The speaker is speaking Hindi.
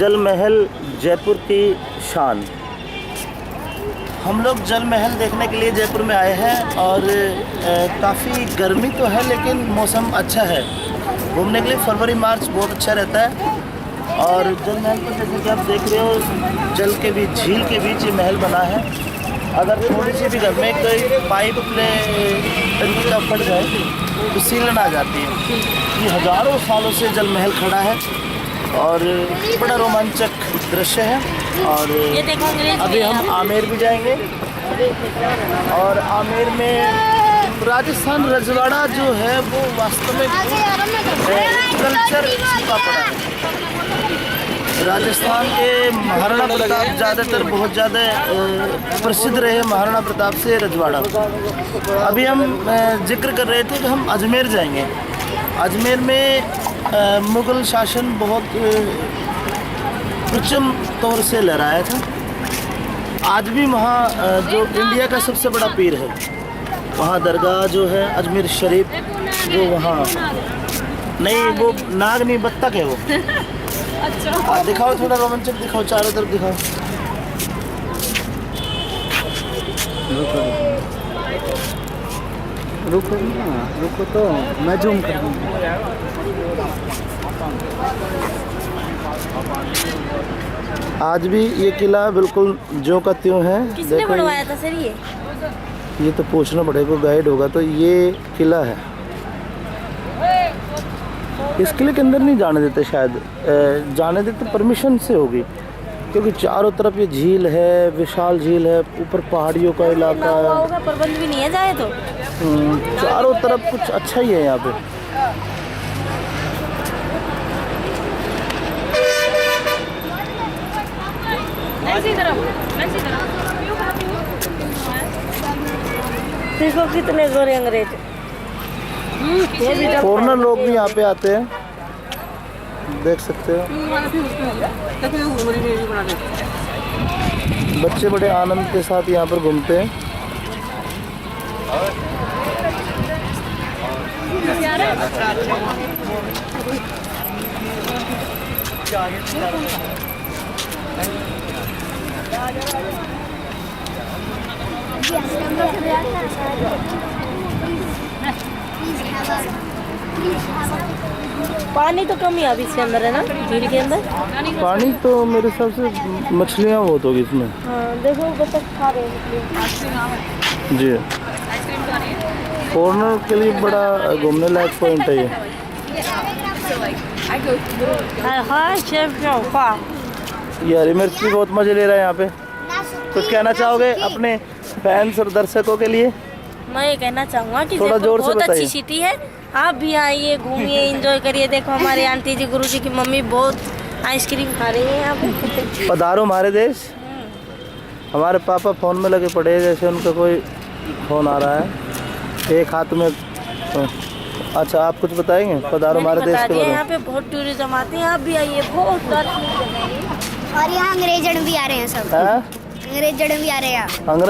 जल महल जयपुर की शान। हम लोग जल महल देखने के लिए जयपुर में आए हैं और काफ़ी गर्मी तो है लेकिन मौसम अच्छा है घूमने के लिए। फरवरी मार्च बहुत अच्छा रहता है। और जल महल पर जैसे कि आप देख रहे हो जल के बीच, झील के बीच ये महल बना है। अगर थोड़ी सी भी घर में कोई पाइप अपने टंकी का फट जाए तो सीलन आ जाती है। ये हज़ारों सालों से जल महल खड़ा है और बड़ा रोमांचक दृश्य है। और अभी हम आमेर भी जाएंगे और आमेर में राजस्थान रजवाड़ा जो है वो वास्तव में कल्चर छुपा पड़ा है। राजस्थान के महाराणा प्रताप ज़्यादातर बहुत ज़्यादा प्रसिद्ध रहे महाराणा प्रताप से रजवाड़ा। अभी हम जिक्र कर रहे थे कि हम अजमेर जाएंगे। अजमेर में मुग़ल शासन बहुत प्रचम तौर से लहराया था। आज भी वहाँ जो इंडिया का सबसे बड़ा पीर है वहाँ दरगाह जो है अजमेर शरीफ, जो वहाँ नहीं वो नाग नहीं बत्तख है वो। अच्छा दिखाओ, थोड़ा रोमांचक दिखाओ, चारों तरफ दिखाओ। रुको ना, रुको तो मैं जूम कर दूँगा। आज भी ये किला बिल्कुल ज्यों का त्यों है। किसने बनवाया था सर ये तो पूछना पड़ेगा, गाइड होगा तो। ये किला है, इस किले के अंदर नहीं जाने देते शायद, जाने देते परमिशन से होगी क्योंकि चारों तरफ ये झील है, विशाल झील है, ऊपर पहाड़ियों का इलाका है। प्रबंध भी नहीं है जाए तो चारों तरफ कुछ अच्छा ही है यहाँ पे। देखो कितने गोरे अंग्रेज। फॉरेनर लोग भी यहाँ पे आते हैं, देख सकते हो। बच्चे बड़े आनंद के साथ यहाँ पर घूमते हैं। पानी तो कम ही अभी इसके अंदर है ना, झील के अंदर। पानी तो मेरे हिसाब से मछलियाँ बहुत होगी इसमें। हाँ देखो बतख खा रहे हैं जी। फॉरेनर के लिए बड़ा घूमने लायक पॉइंट है ये। ये हरी मिर्च भी बहुत मजे ले रहा है यहाँ पे। कुछ कहना चाहोगे अपने फैंस और दर्शकों के लिए? मैं ये कहना चाहूँगा कि थोड़ा जोर से बहुत बताइए। अच्छी सिटी है, आप भी आइए, घूमिए, एंजॉय करिए। देखो हमारे आंटी जी, गुरुजी की मम्मी बहुत आइसक्रीम खा रही है यहाँ पे। पधारो हमारे देश। हमारे पापा फ़ोन में लगे पड़े हैं, जैसे उनका कोई फ़ोन आ रहा है एक हाथ में। अच्छा आप कुछ बताएंगे पधारो हमारे देश के बारे में? यहाँ पे बहुत टूरिज्म आते हैं, आप भी आइए, बहुत। और यहाँ अंग्रेजन भी आ रहे हैं सब। हाँ? अंग्रेजन भी आ रहे हैं। अंग्रेज